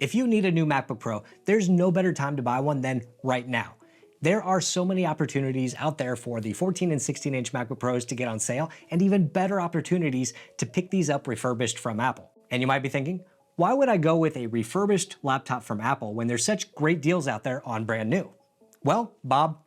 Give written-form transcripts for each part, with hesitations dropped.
If you need a new MacBook Pro, there's no better time to buy one than right now. There are so many opportunities out there for the 14 and 16-inch MacBook Pros to get on sale, and even better opportunities to pick these up refurbished from Apple. And you might be thinking, why would I go with a refurbished laptop from Apple when there's such great deals out there on brand new? Well, Bob,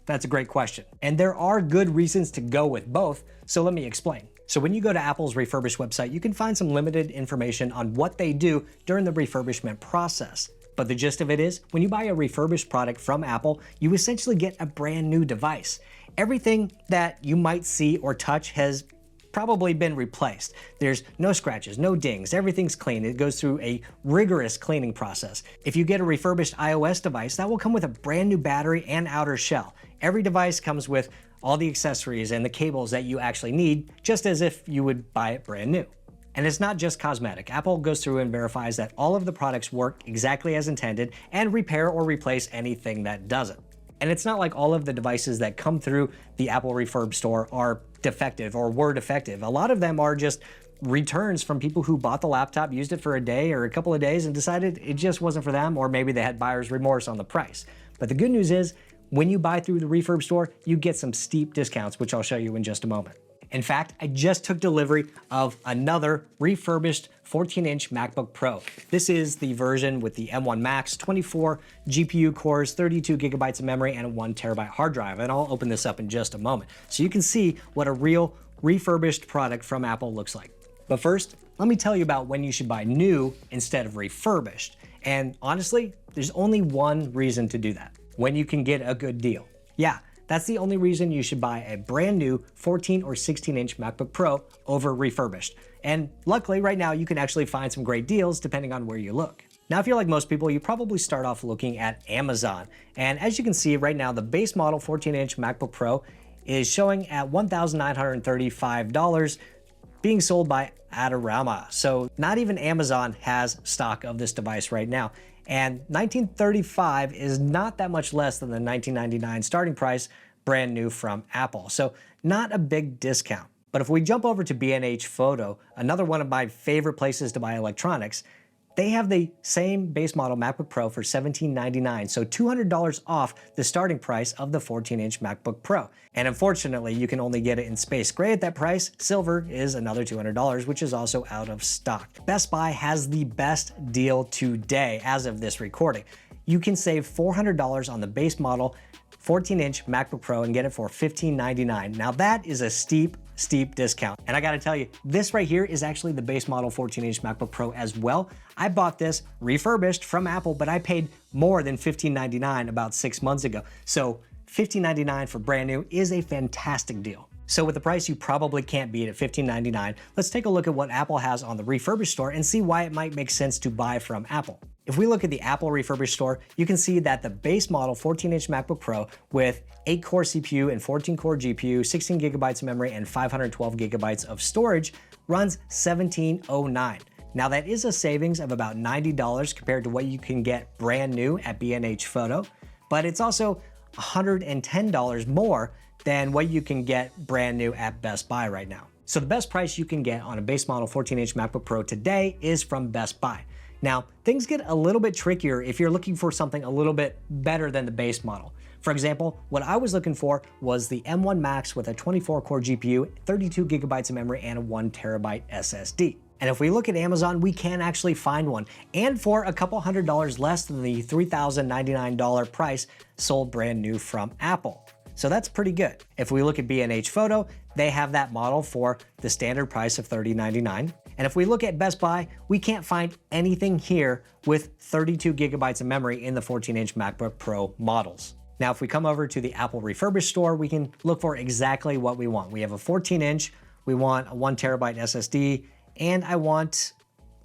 that's a great question. And there are good reasons to go with both, so let me explain. So when you go to Apple's refurbished website, you can find some limited information on what they do during the refurbishment process. But the gist of it is, when you buy a refurbished product from Apple, you essentially get a brand new device. Everything that you might see or touch has probably been replaced. There's no scratches, no dings, everything's clean. It goes through a rigorous cleaning process. If you get a refurbished iOS device, that will come with a brand new battery and outer shell. Every device comes with all the accessories and the cables that you actually need, just as if you would buy it brand new. And it's not just cosmetic. Apple goes through and verifies that all of the products work exactly as intended and repair or replace anything that doesn't. And it's not like all of the devices that come through the Apple Refurb store are defective or were defective. A lot of them are just returns from people who bought the laptop, used it for a day or a couple of days and decided it just wasn't for them, or maybe they had buyer's remorse on the price. But the good news is, when you buy through the Refurb store, you get some steep discounts, which I'll show you in just a moment. In fact, I just took delivery of another refurbished 14-inch MacBook Pro. This is the version with the M1 Max, 24 GPU cores, 32 gigabytes of memory, and a 1 terabyte hard drive. And I'll open this up in just a moment, so you can see what a real refurbished product from Apple looks like. But first, let me tell you about when you should buy new instead of refurbished. And honestly, there's only one reason to do that: when you can get a good deal. Yeah, that's the only reason you should buy a brand new 14 or 16-inch MacBook Pro over refurbished. And luckily, right now, you can actually find some great deals depending on where you look. Now, if you're like most people, you probably start off looking at Amazon. And as you can see right now, the base model 14-inch MacBook Pro is showing at $1,935, being sold by Adorama. So not even Amazon has stock of this device right now. And $1,935 is not that much less than the $1,999 starting price, brand new from Apple. So not a big discount. But if we jump over to B&H Photo, another one of my favorite places to buy electronics, they have the same base model MacBook Pro for $1,799, so $200 off the starting price of the 14-inch MacBook Pro. And unfortunately, you can only get it in space gray at that price. Silver is another $200, which is also out of stock. Best Buy has the best deal today as of this recording. You can save $400 on the base model 14-inch MacBook Pro and get it for $1,599. Now that is a steep discount. And I gotta tell you, this right here is actually the base model 14-inch MacBook Pro as well. I bought this refurbished from Apple, but I paid more than $1,599 about 6 months ago. So $1,599 for brand new is a fantastic deal. So with the price you probably can't beat at $1,599, let's take a look at what Apple has on the refurbished store and see why it might make sense to buy from Apple. If we look at the Apple refurbished store, you can see that the base model 14-inch MacBook Pro with 8-core CPU and 14-core GPU, 16 gigabytes of memory, and 512 gigabytes of storage runs $1,709. Now that is a savings of about $90 compared to what you can get brand new at B&H Photo, but it's also $110 more than what you can get brand new at Best Buy right now. So the best price you can get on a base model 14-inch MacBook Pro today is from Best Buy. Now, things get a little bit trickier if you're looking for something a little bit better than the base model. For example, what I was looking for was the M1 Max with a 24-core GPU, 32 gigabytes of memory, and a 1 terabyte SSD. And if we look at Amazon, we can actually find one, and for a couple $100 less than the $3,099 price sold brand new from Apple. So that's pretty good. If we look at B&H Photo, they have that model for the standard price of $30.99. And if we look at Best Buy, we can't find anything here with 32 gigabytes of memory in the 14-inch MacBook Pro models. Now, if we come over to the Apple refurbished store, we can look for exactly what we want. We have a 14-inch, we want a 1 terabyte SSD, and I want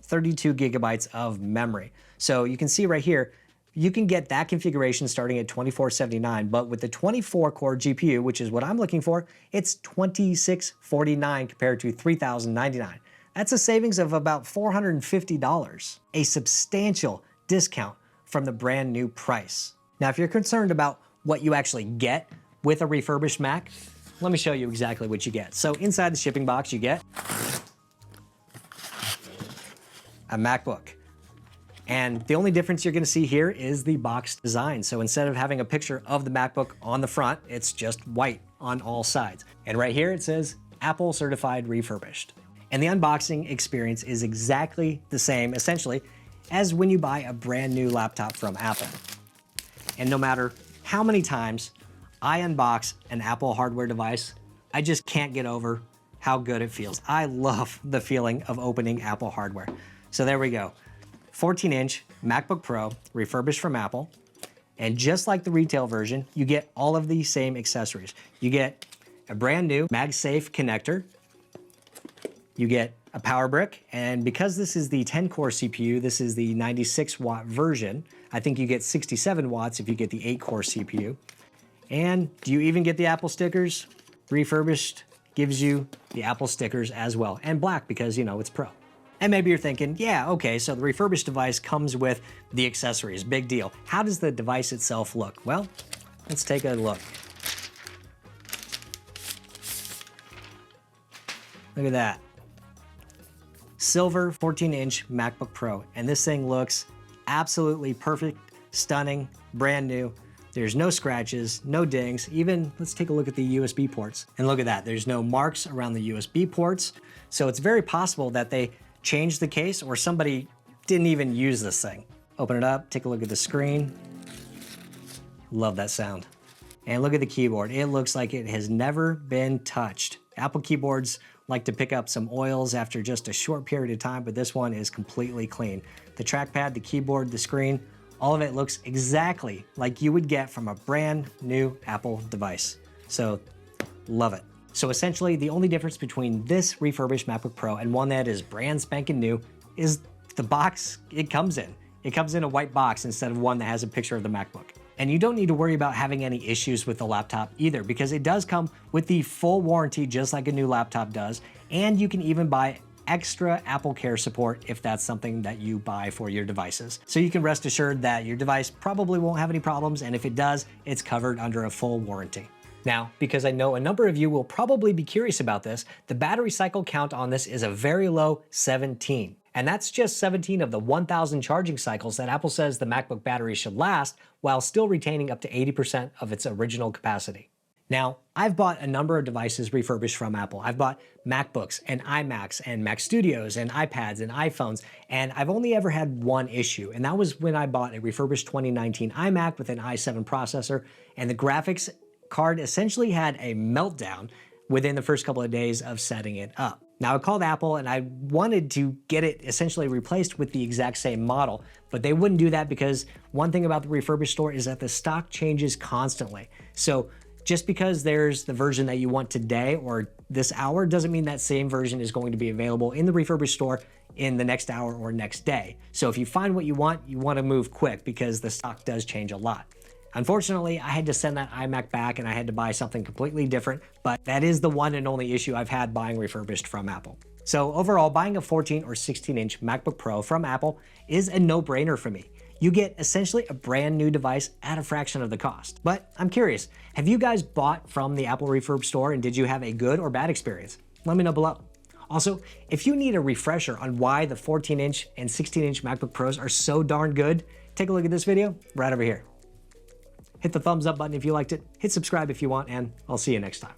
32 gigabytes of memory. So you can see right here, you can get that configuration starting at $2479, but with the 24-core GPU, which is what I'm looking for, it's $2649 compared to $3,099. That's a savings of about $450, a substantial discount from the brand new price. Now, if you're concerned about what you actually get with a refurbished Mac, let me show you exactly what you get. So inside the shipping box, you get a MacBook, And the only difference you're gonna see here is the box design. So instead of having a picture of the MacBook on the front, it's just white on all sides. And right here it says Apple Certified Refurbished. And the unboxing experience is exactly the same, essentially, as when you buy a brand new laptop from Apple. And no matter how many times I unbox an Apple hardware device, I just can't get over how good it feels. I love the feeling of opening Apple hardware. So there we go. 14-inch MacBook Pro, refurbished from Apple. And just like the retail version, you get all of the same accessories. You get a brand new MagSafe connector. You get a power brick, and because this is the 10-core CPU, this is the 96-watt version. I think you get 67 watts if you get the 8-core CPU. And do you even get the Apple stickers? Refurbished gives you the Apple stickers as well, and black because, you know, it's Pro. And maybe you're thinking, yeah, okay, so the refurbished device comes with the accessories, big deal. How does the device itself look? Well, let's take a look. Look at that. Silver 14-inch MacBook Pro, and this thing looks absolutely perfect, stunning, brand new. There's no scratches, no dings, even let's take a look at the USB ports. And look at that, there's no marks around the USB ports. So it's very possible that they changed the case or somebody didn't even use this thing. Open it up, take a look at the screen. Love that sound. And look at the keyboard. It looks like it has never been touched. Apple keyboards like to pick up some oils after just a short period of time, but this one is completely clean. The trackpad, the keyboard, the screen, all of it looks exactly like you would get from a brand new Apple device. So, love it. So essentially, the only difference between this refurbished MacBook Pro and one that is brand spanking new is the box it comes in. It comes in a white box instead of one that has a picture of the MacBook. And you don't need to worry about having any issues with the laptop either, because it does come with the full warranty just like a new laptop does, and you can even buy extra Apple Care support if that's something that you buy for your devices. So you can rest assured that your device probably won't have any problems, and if it does, it's covered under a full warranty. Now, because I know a number of you will probably be curious about this, the battery cycle count on this is a very low 17. And that's just 17 of the 1,000 charging cycles that Apple says the MacBook battery should last while still retaining up to 80% of its original capacity. Now, I've bought a number of devices refurbished from Apple. I've bought MacBooks and iMacs and Mac Studios and iPads and iPhones, and I've only ever had one issue, and that was when I bought a refurbished 2019 iMac with an i7 processor, and the graphics card essentially had a meltdown within the first couple of days of setting it up. Now, I called Apple and I wanted to get it essentially replaced with the exact same model, but they wouldn't do that because one thing about the refurbished store is that the stock changes constantly. So just because there's the version that you want today or this hour doesn't mean that same version is going to be available in the refurbished store in the next hour or next day. So if you find what you want to move quick because the stock does change a lot. Unfortunately, I had to send that iMac back and I had to buy something completely different, but that is the one and only issue I've had buying refurbished from Apple. So overall, buying a 14 or 16-inch MacBook Pro from Apple is a no-brainer for me. You get essentially a brand new device at a fraction of the cost. But I'm curious, have you guys bought from the Apple Refurb store and did you have a good or bad experience? Let me know below. Also, if you need a refresher on why the 14-inch and 16-inch MacBook Pros are so darn good, take a look at this video right over here. Hit the thumbs up button if you liked it, hit subscribe if you want, and I'll see you next time.